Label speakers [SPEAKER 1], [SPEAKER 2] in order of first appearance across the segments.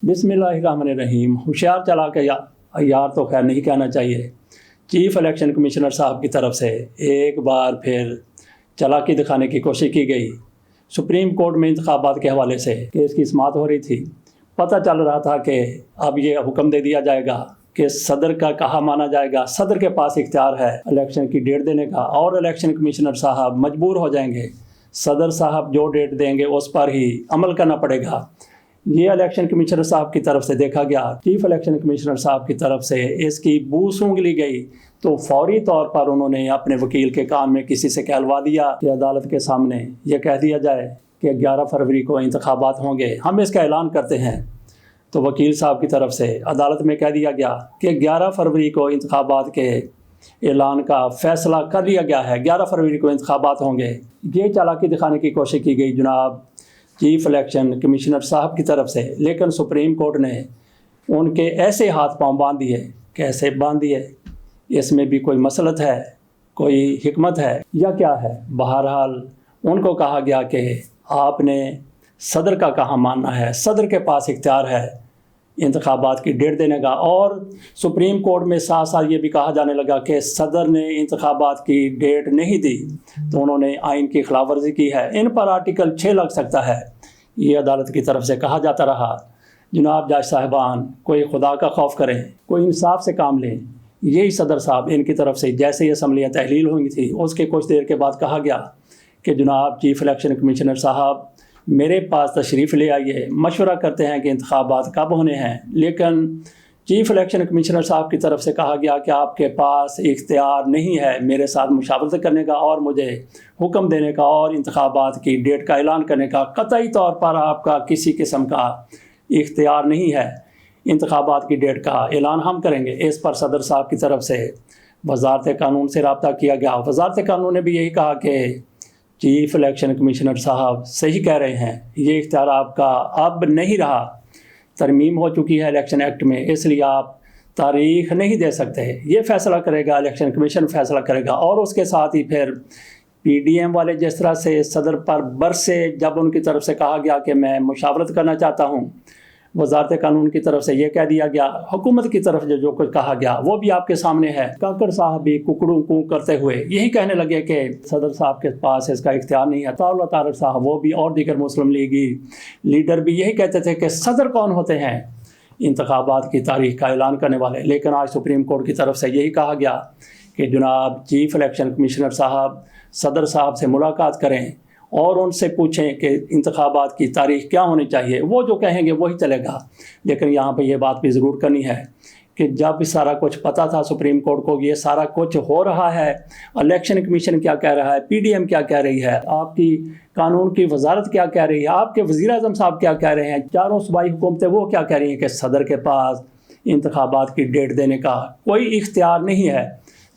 [SPEAKER 1] बिस्मिल्लाहिर्रहमानिर्रहीम। होशियार चालाक यार तो खैर नहीं कहना चाहिए। चीफ इलेक्शन कमिश्नर साहब की तरफ से एक बार फिर चालाकी दिखाने की कोशिश की गई। सुप्रीम कोर्ट में इंतखाबात के हवाले से केस की समाअत हो रही थी। पता चल रहा था कि अब ये हुक्म दे दिया जाएगा कि सदर का कहा माना जाएगा। सदर के पास इख्तियार है इलेक्शन की डेट देने का और इलेक्शन कमिश्नर साहब मजबूर हो जाएंगे। सदर साहब जो डेट देंगे उस पर ही अमल करना पड़ेगा। ये इलेक्शन कमिश्नर साहब की तरफ से देखा गया। चीफ इलेक्शन कमिश्नर साहब की तरफ से इसकी बू सूंघ ली गई तो फौरी तौर पर उन्होंने अपने वकील के कान में किसी से कहलवा दिया कि अदालत के सामने ये कह दिया जाए कि 11 फरवरी को इंतखाबात होंगे, हम इसका ऐलान करते हैं। तो वकील साहब की तरफ से अदालत में कह दिया गया कि 11 फरवरी को इंतखाबात के ऐलान का फैसला कर लिया गया है, 11 फरवरी को इंतखाबात होंगे। ये चालाकी दिखाने की कोशिश की गई जनाब चीफ इलेक्शन कमिश्नर साहब की तरफ से, लेकिन सुप्रीम कोर्ट ने उनके ऐसे हाथ पांव बांध दिए। कैसे बांध दिए? इसमें भी कोई मसलत है, कोई हिकमत है या क्या है? बहरहाल उनको कहा गया कि आपने सदर का कहा मानना है, सदर के पास इख्तियार है इंतखाबात की डेट देने का। और सुप्रीम कोर्ट में साथ साथ ये भी कहा जाने लगा कि सदर ने इंतखाबात की डेट नहीं दी तो उन्होंने आइन की खिलाफ वर्जी की है, इन पर आर्टिकल 6 लग सकता है। ये अदालत की तरफ से कहा जाता रहा। जनाब जज साहिबान, कोई खुदा का खौफ करें, कोई इंसाफ से काम लें। यही सदर साहब इनकी तरफ से जैसे ही असम्बलियाँ तहलील हुई थी उसके कुछ देर के बाद कहा गया कि जनाब चीफ इलेक्शन कमिश्नर साहब मेरे पास तशरीफ़ ले आइए, मशवरा करते हैं कि इंतखाबात कब होने हैं। लेकिन चीफ इलेक्शन कमिश्नर साहब की तरफ से कहा गया कि आपके पास इख्तियार नहीं है मेरे साथ मुशावरत करने का और मुझे हुक्म देने का और इंतखाबात की डेट का ऐलान करने का। कतई तौर पर आपका किसी किस्म का इख्तियार नहीं है, इंतखाबात की डेट का ऐलान हम करेंगे। इस पर सदर साहब की तरफ से वजारत कानून से रब्ता किया गया। वजारत कानून ने भी यही कहा कि चीफ इलेक्शन कमिश्नर साहब सही कह रहे हैं, ये इख्तियार आपका अब नहीं रहा, तरमीम हो चुकी है इलेक्शन एक्ट में, इसलिए आप तारीख नहीं दे सकते। ये फ़ैसला करेगा इलेक्शन कमीशन, फ़ैसला करेगा। और उसके साथ ही फिर पीडीएम वाले जिस तरह से सदर पर बरसे जब उनकी तरफ से कहा गया कि मैं मुशावरत करना चाहता हूँ, वजारत कानून की तरफ से ये कह दिया गया, हुकूमत की तरफ से जो कुछ कहा गया वो भी आपके सामने है। काकड़ साहब भी कुकड़ू कू करते हुए यही कहने लगे कि सदर साहब के पास इसका इख्तियार नहीं है। तारक साहब वो भी और दीगर मुस्लिम लीगी लीडर भी यही कहते थे कि सदर कौन होते हैं इंतखाबात की तारीख का ऐलान करने वाले। लेकिन आज सुप्रीम कोर्ट की तरफ से यही कहा गया कि जनाब चीफ इलेक्शन कमिश्नर साहब सदर साहब से मुलाकात करें और उनसे पूछें कि इंतखाबात की तारीख क्या होनी चाहिए। वो जो कहेंगे वही चलेगा। लेकिन यहाँ पे ये बात भी ज़रूर करनी है कि जब सारा कुछ पता था सुप्रीम कोर्ट को, ये सारा कुछ हो रहा है, इलेक्शन कमीशन क्या कह रहा है, पीडीएम क्या कह रही है, आपकी कानून की वजारत क्या कह रही है, आपके वज़ीर आज़म साहब क्या कह रहे हैं, चारों सूबाई हुकूमतें वो क्या कह रही हैं कि सदर के पास इंतखाबात की डेट देने का कोई इख्तियार नहीं है।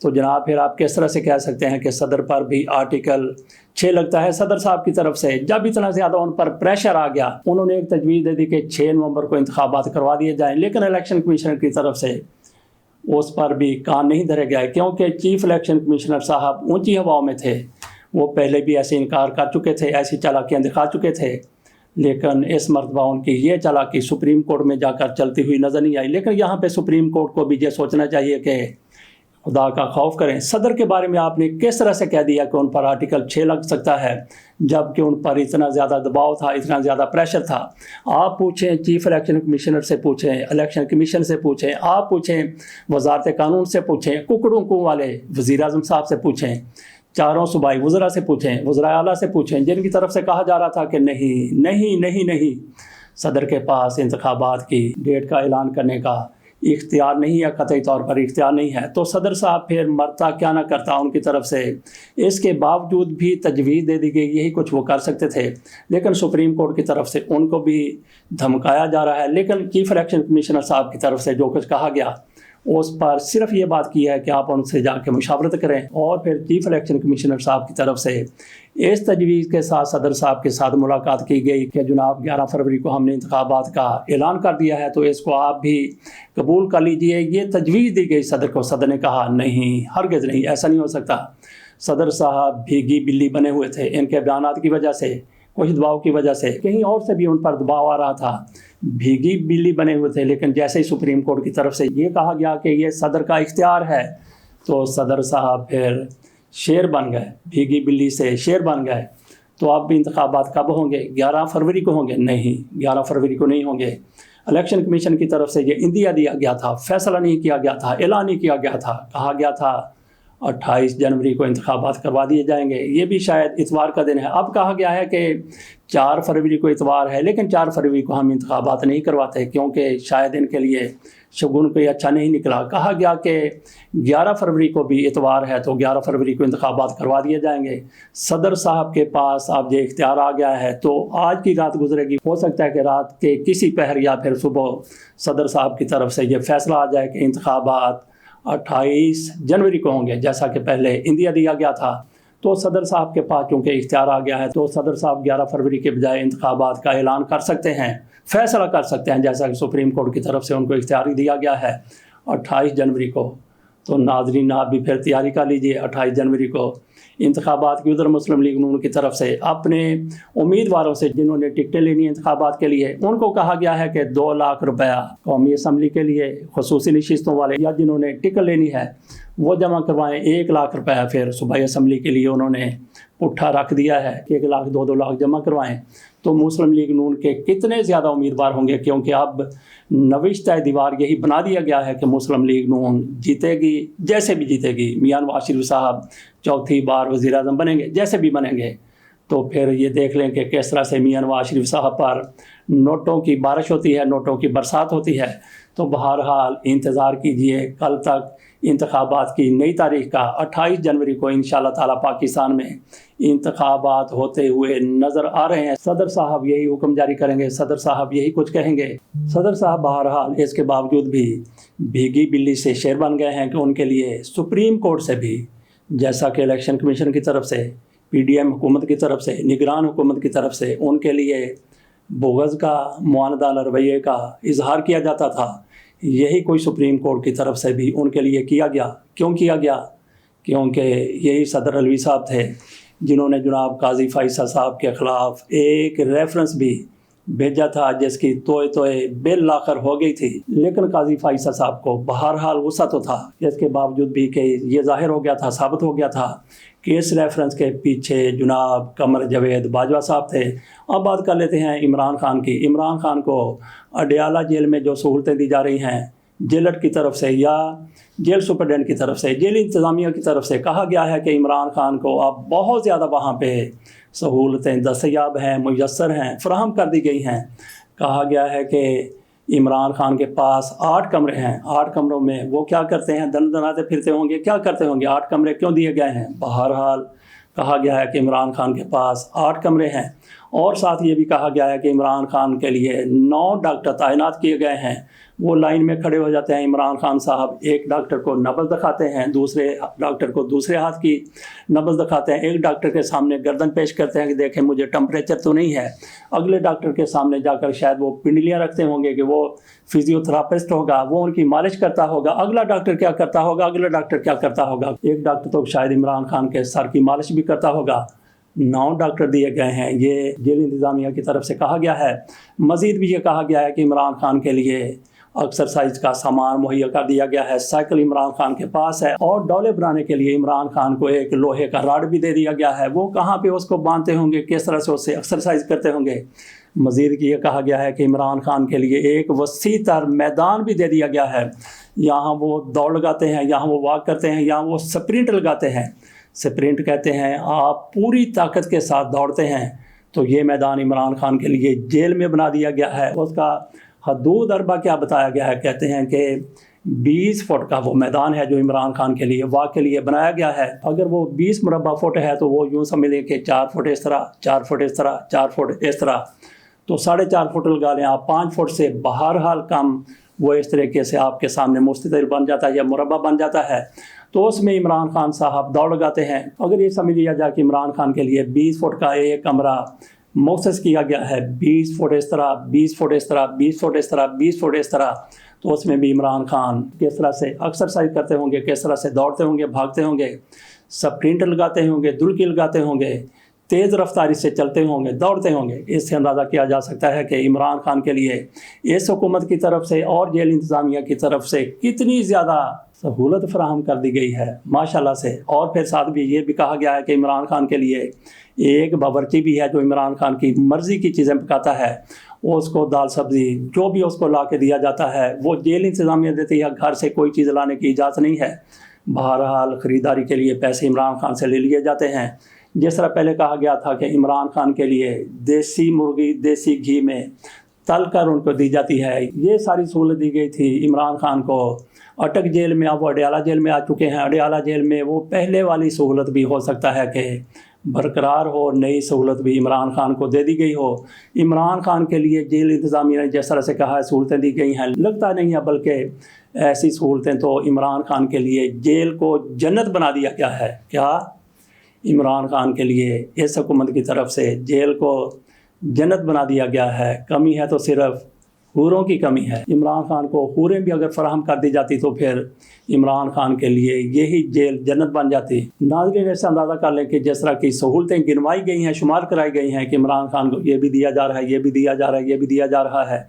[SPEAKER 1] तो जनाब फिर आप किस तरह से कह सकते हैं कि सदर पर भी आर्टिकल 6 लगता है? सदर साहब की तरफ से जब इतना ज़्यादा उन पर प्रेशर आ गया, उन्होंने एक तजवीज़ दे दी कि 6 नवंबर को इंतखाबात करवा दिए जाएं। लेकिन इलेक्शन कमिश्नर की तरफ से उस पर भी कान नहीं धरे गया, क्योंकि चीफ इलेक्शन कमिश्नर साहब ऊंची हवाओं में थे। वो पहले भी ऐसे इनकार कर चुके थे, ऐसी चालाकियाँ दिखा चुके थे, लेकिन इस मरतबा उनकी ये चालाकी सुप्रीम कोर्ट में जाकर चलती हुई नज़र नहीं आई। लेकिन यहाँ पर सुप्रीम कोर्ट को भी ये सोचना चाहिए कि खुदा का खौफ करें। सदर के बारे में आपने किस तरह से कह दिया कि उन पर आर्टिकल 6 लग सकता है, जबकि उन पर इतना ज़्यादा दबाव था, इतना ज़्यादा प्रेशर था। आप पूछें चीफ इलेक्शन कमिश्नर से, पूछें इलेक्शन कमीशन से, पूछें आप पूछें वजारत कानून से, पूछें कुकड़ों को वाले वज़ीर आज़म साहब से, पूछें चारों सूबाई वज़रा से, पूछें वज़रा आला से, पूछें जिनकी तरफ से कहा जा रहा था कि नहीं नहीं नहीं नहीं, सदर के पास इंतखाबात की डेट का ऐलान करने का इख्तियार नहीं है, कतई तौर पर इख्तियार नहीं है। तो सदर साहब फिर मरता क्या ना करता उनकी तरफ से। इसके बावजूद भी तजवीज़ दे दी गई, यही कुछ वो कर सकते थे। लेकिन सुप्रीम कोर्ट की तरफ से उनको भी धमकाया जा रहा है। लेकिन चीफ इलेक्शन कमिश्नर साहब की तरफ से जो कुछ कहा गया उस पर सिर्फ ये बात की है कि आप उनसे जाके मुशावरत करें। और फिर चीफ इलेक्शन कमिश्नर साहब की तरफ से इस तजवीज़ के साथ सदर साहब के साथ मुलाकात की गई कि जनाब 11 फरवरी को हमने इंतखाबात का ऐलान कर दिया है, तो इसको आप भी कबूल कर लीजिए। ये तजवीज़ दी गई सदर को। सदर ने कहा नहीं, हरगिज़ नहीं, ऐसा नहीं हो सकता। सदर साहब भीगी बिल्ली बने हुए थे इनके बयानात की वजह से। कुछ दबाव की वजह से, कहीं और से भी उन पर दबाव आ रहा था, भीगी बिल्ली बने हुए थे। लेकिन जैसे ही सुप्रीम कोर्ट की तरफ से ये कहा गया कि ये सदर का इख्तियार है, तो सदर साहब फिर शेर बन गए, भीगी बिल्ली से शेर बन गए। तो अब इंतखाबात कब होंगे? 11 फरवरी को होंगे? नहीं, 11 फरवरी को नहीं होंगे। इलेक्शन कमीशन की तरफ से ये इंदिया दिया गया था, फैसला नहीं किया गया था, ऐलान नहीं किया गया था। कहा गया था 28 जनवरी को इंतखाबात करवा दिए जाएंगे, ये भी शायद इतवार का दिन है। अब कहा गया है कि 4 फरवरी को इतवार है, लेकिन 4 फरवरी को हम इंतखाबात नहीं करवाते क्योंकि शायद इनके लिए शगुन कोई अच्छा नहीं निकला। कहा गया कि 11 फरवरी को भी इतवार है, तो 11 फरवरी को इंतखाबात करवा दिए जाएंगे। सदर साहब के पास अब ये इख्तियार आ गया है, तो आज की रात गुजरेगी, हो सकता है कि रात के किसी पहर या फिर सुबह सदर साहब की तरफ से ये फैसला आ जाए कि इंतखाबात 28 जनवरी को होंगे, जैसा कि पहले इंदिया दिया गया था। तो सदर साहब के पास चूँकि इख्तियार आ गया है, तो सदर साहब 11 फरवरी के बजाय इंतखाबात का ऐलान कर सकते हैं, फैसला कर सकते हैं, जैसा कि सुप्रीम कोर्ट की तरफ से उनको इख्तियार दिया गया है 28 जनवरी को। तो नाज़रीन, आप भी फिर तैयारी कर लीजिए 28 जनवरी को इंतखाबात की। उधर मुस्लिम लीग नून की तरफ से अपने उम्मीदवारों से जिन्होंने टिकटें लेनी है इंतखाबात के लिए, उनको कहा गया है कि 2 लाख रुपया कौमी असम्बली के लिए खुसूसी नशिस्तों वाले या जिन्होंने टिकट लेनी है वो जमा करवाएं। 1 लाख रुपया फिर सूबाई असम्बली के लिए उन्होंने पुट्ठा रख दिया है, 1 लाख 2-2 लाख जमा करवाएं। तो मुस्लिम लीग नून के कितने ज़्यादा उम्मीदवार होंगे, क्योंकि अब नविश्ता दीवार यही बना दिया गया है कि मुस्लिम लीग नून जीतेगी, जैसे भी जीतेगी। मियां नवाज शरीफ साहब चौथी बार वज़ीर आज़म बनेंगे, जैसे भी बनेंगे। तो फिर ये देख लें कि किस तरह से मियां नवाज शरीफ साहब पर नोटों की बारिश होती है, नोटों की बरसात होती है। तो बहरहाल इंतज़ार कीजिए कल तक इंतखाबात की नई तारीख का। 28 जनवरी को इंशाअल्लाह ताला पाकिस्तान में इंतखाबात होते हुए नज़र आ रहे हैं। सदर साहब यही हुक्म जारी करेंगे, सदर साहब यही कुछ कहेंगे। सदर साहब बहरहाल इसके बावजूद भी भीगी बिल्ली से शेर बन गए हैं कि उनके लिए सुप्रीम कोर्ट से भी, जैसा कि इलेक्शन कमीशन की तरफ से, PDM हुकूमत की तरफ से, निगरान हुकूमत की तरफ से उनके लिए बुग़्ज़ का, मुआनदाना रवैये का इजहार किया जाता था, यही कोई सुप्रीम कोर्ट की तरफ से भी उनके लिए किया गया। क्यों किया गया? क्योंकि यही सदर अलवी साहब थे जिन्होंने जनाब काजी फैसल साहब के ख़िलाफ़ एक रेफरेंस भी भेजा था, जिसकी तोए बिल आखिर हो गई थी। लेकिन काजी फैसल साहब को बहरहाल गुस्सा तो था, इसके बावजूद भी कि ये ज़ाहिर हो गया था, साबित हो गया था कि इस रेफरेंस के पीछे जनाब कमर जावेद बाजवा साहब थे। अब बात कर लेते हैं इमरान खान की। इमरान खान को अडयाला जेल में जो सहूलतें दी जा रही हैं जेलर की तरफ से या जेल सुपरडेंट की तरफ से, जेल इंतज़ामिया की तरफ से, कहा गया है कि इमरान खान को अब बहुत ज़्यादा वहाँ पे सहूलतें दस्तयाब हैं, मुयस्सर हैं, फ़राहम कर दी गई हैं। कहा गया है कि इमरान खान के पास 8 कमरे हैं, 8 कमरों में वो क्या करते हैं, दनाते फिरते होंगे, क्या करते होंगे, 8 कमरे क्यों दिए गए हैं? बहरहाल कहा गया है कि इमरान खान के पास 8 कमरे हैं। और साथ ये भी कहा गया है कि इमरान खान के लिए 9 डॉक्टर तैनात किए गए हैं। वो लाइन में खड़े हो जाते हैं। इमरान खान साहब एक डॉक्टर को नब्ज़ दिखाते हैं, दूसरे डॉक्टर को दूसरे हाथ की नब्ज़ दिखाते हैं, एक डॉक्टर के सामने गर्दन पेश करते हैं कि देखें मुझे टेम्परेचर तो नहीं है। अगले डॉक्टर के सामने जाकर शायद वो पिंडलियाँ रखते होंगे कि वो फिजियोथेरापिस्ट होगा, वो उनकी मालिश करता होगा। अगला डॉक्टर क्या करता होगा, अगला डॉक्टर क्या करता होगा। एक डॉक्टर तो शायद इमरान खान के सर की मालिश भी करता होगा। 9 डॉक्टर दिए गए हैं, ये जेल इंतज़ामिया की तरफ से कहा गया है। मज़ीद भी ये कहा गया है कि इमरान खान के लिए एक्सरसाइज का सामान मुहैया कर दिया गया है, साइकिल इमरान खान के पास है, और डोले बनाने के लिए इमरान खान को एक लोहे का राड भी दे दिया गया है। वो कहाँ पे उसको बांधते होंगे, किस तरह से उससे एक्सरसाइज करते होंगे। मज़ीद ये कहा गया है कि इमरान खान के लिए एक वसी तर मैदान भी दे दिया गया है। यहाँ वो दौड़ लगाते हैं, यहाँ वो वॉक करते हैं, यहाँ वो स्प्रिंट लगाते हैं। स्प्रिंट कहते हैं आप पूरी ताकत के साथ दौड़ते हैं। तो ये मैदान इमरान खान के लिए जेल में बना दिया गया है। उसका हदूद अरबा क्या बताया गया है, कहते हैं कि 20 फुट का वो मैदान है जो इमरान खान के लिए वॉक के लिए बनाया गया है। अगर वो 20 मुरबा फुट है तो वो यूँ समझ लें कि 4 फुट इस तरह, 4 फुट इस तरह, 4 फुट इस तरह, तो 4.5 फुट लगा लें आप। 5 फुट से बहरहाल कम वो इस तरीके से आपके सामने मुस्ततिल बन जाता है या मुरबा बन जाता है। तो उसमें इमरान खान साहब दौड़ लगाते हैं। अगर ये समझ लिया जाए कि इमरान खान के लिए 20 फुट का एक कमरा मुख्तस किया गया है, 20 फुट इस तरह, 20 फुट इस तरह, 20 फुट इस तरह, 20 फुट इस तरह, तो उसमें भी इमरान खान किस तरह से एक्सरसाइज करते होंगे, किस तरह से दौड़ते होंगे, भागते होंगे, स्प्रिंट लगाते होंगे, दुलकी लगाते होंगे, تیز رفتاری سے چلتے ہوں گے، دوڑتے ہوں گے، اس سے اندازہ کیا جا سکتا ہے کہ عمران خان کے لیے اس حکومت کی طرف سے اور جیل انتظامیہ کی طرف سے کتنی زیادہ سہولت فراہم کر دی گئی ہے ماشاءاللہ سے۔ اور پھر ساتھ بھی یہ بھی کہا گیا ہے کہ عمران خان کے لیے ایک باورچی بھی ہے جو عمران خان کی مرضی کی چیزیں پکاتا ہے، وہ اس کو دال سبزی جو بھی اس کو لا کے دیا جاتا ہے وہ جیل انتظامیہ دیتی ہے، گھر سے کوئی چیز لانے کی اجازت نہیں ہے۔ بہرحال خریداری کے لیے پیسے عمران خان سے لے لیے جاتے ہیں۔ جس طرح پہلے کہا گیا تھا کہ عمران خان کے لیے دیسی مرغی دیسی گھی میں تل کر ان کو دی جاتی ہے، یہ ساری سہولت دی گئی تھی عمران خان کو۔ اٹک جیل میں اب وہ اڈیالہ جیل میں آ چکے ہیں، اڈیالہ جیل میں وہ پہلے والی سہولت بھی ہو سکتا ہے کہ برقرار ہو، نئی سہولت بھی عمران خان کو دے دی گئی ہو۔ عمران خان کے لیے جیل انتظامیہ نے جس طرح سے کہا ہے سہولتیں دی گئی ہیں، لگتا نہیں ہے بلکہ ایسی سہولتیں تو عمران خان کے لیے جیل کو جنت بنا دیا گیا ہے۔ کیا عمران خان کے لیے اس حکومت کی طرف سے جیل کو جنت بنا دیا گیا ہے؟ کمی ہے تو صرف حوروں کی کمی ہے۔ عمران خان کو حوریں بھی اگر فراہم کر دی جاتی تو پھر عمران خان کے لیے یہی جیل جنت بن جاتی۔ ناظرین ایسا اندازہ کر لیں کہ جس طرح کی سہولتیں گنوائی گئی ہیں، شمار کرائی گئی ہیں کہ عمران خان کو یہ بھی دیا جا رہا ہے، یہ بھی دیا جا رہا ہے، یہ بھی دیا جا رہا ہے،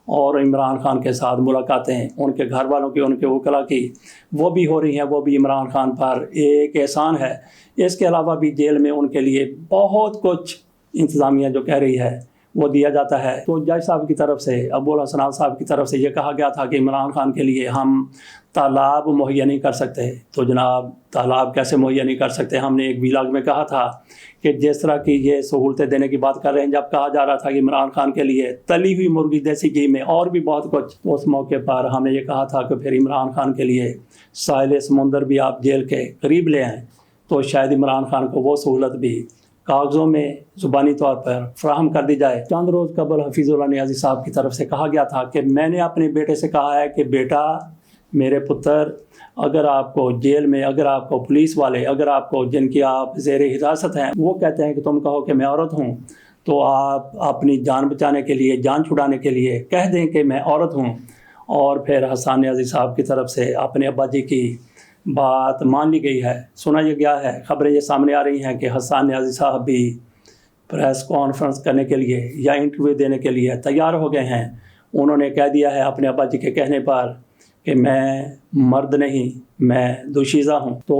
[SPEAKER 1] اور عمران خان کے ساتھ ملاقاتیں ان کے گھر والوں کی، ان کے وکلا کی وہ بھی ہو رہی ہیں، وہ بھی عمران خان پر ایک احسان ہے۔ اس کے علاوہ بھی جیل میں ان کے لیے بہت کچھ انتظامیہ جو کہہ رہی ہے وہ دیا جاتا ہے۔ تو جج صاحب کی طرف سے، ابوالحسنات صاحب کی طرف سے یہ کہا گیا تھا کہ عمران خان کے لیے ہم تالاب مہیا نہیں کر سکتے۔ تو جناب تالاب کیسے مہیا نہیں کر سکتے؟ ہم نے ایک ویلاگ میں کہا تھا کہ جس طرح کی یہ سہولتیں دینے کی بات کر رہے ہیں، جب کہا جا رہا تھا کہ عمران خان کے لیے تلی ہوئی مرغی دیسی گھی میں اور بھی بہت کچھ، تو اس موقع پر ہم نے یہ کہا تھا کہ پھر عمران خان کے لیے ساحل سمندر بھی آپ جیل کے قریب لے آئیں تو شاید عمران خان کو وہ سہولت بھی کاغذوں میں زبانی طور پر فراہم کر دی جائے۔ چند روز قبل حفیظ اللہ نیازی صاحب کی طرف سے کہا گیا تھا کہ میں نے اپنے بیٹے سے کہا ہے کہ بیٹا میرے پتر، اگر آپ کو جیل میں، اگر آپ کو پولیس والے، اگر آپ کو جن کی آپ زیر حراست ہیں وہ کہتے ہیں کہ تم کہو کہ میں عورت ہوں، تو آپ اپنی جان بچانے کے لیے، جان چھڑانے کے لیے کہہ دیں کہ میں عورت ہوں۔ اور پھر حسان نیازی صاحب کی طرف سے اپنے ابا جی کی بات مان لی گئی ہے۔ سنا یہ گیا ہے، خبریں یہ سامنے آ رہی ہیں کہ حسان نیازی صاحب بھی پریس کانفرنس کرنے کے لیے یا انٹرویو دینے کے لیے تیار ہو گئے ہیں۔ انہوں نے کہہ دیا ہے اپنے ابا جی کے کہنے پر کہ میں مرد نہیں، میں دوشیزہ ہوں۔ تو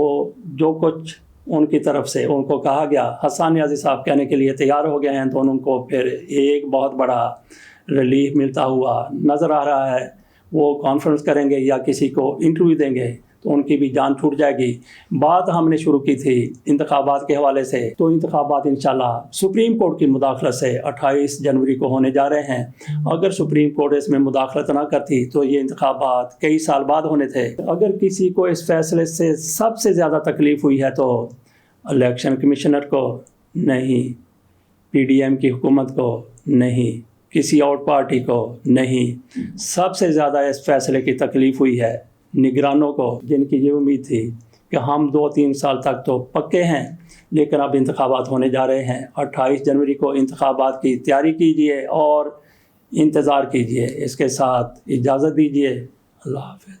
[SPEAKER 1] جو کچھ ان کی طرف سے ان کو کہا گیا، حسان نیازی صاحب کہنے کے لیے تیار ہو گئے ہیں، تو ان کو پھر ایک بہت بڑا ریلیف ملتا ہوا نظر آ رہا ہے۔ وہ کانفرنس کریں گے یا کسی کو انٹرویو دیں گے تو ان کی بھی جان چھوٹ جائے گی۔ بات ہم نے شروع کی تھی انتخابات کے حوالے سے، تو انتخابات انشاءاللہ سپریم کورٹ کی مداخلت سے 28 جنوری کو ہونے جا رہے ہیں۔ اگر سپریم کورٹ اس میں مداخلت نہ کرتی تو یہ انتخابات کئی سال بعد ہونے تھے۔ اگر کسی کو اس فیصلے سے سب سے زیادہ تکلیف ہوئی ہے تو الیکشن کمشنر کو نہیں، پی ڈی ایم کی حکومت کو نہیں، کسی اور پارٹی کو نہیں، سب سے زیادہ اس فیصلے کی تکلیف ہوئی ہے نگرانوں کو، جن کی یہ امید تھی کہ ہم 2-3 سال تک تو پکے ہیں، لیکن اب انتخابات ہونے جا رہے ہیں۔ 28 جنوری کو انتخابات کی تیاری کیجیے اور انتظار کیجیے۔ اس کے ساتھ اجازت دیجیے، اللہ حافظ۔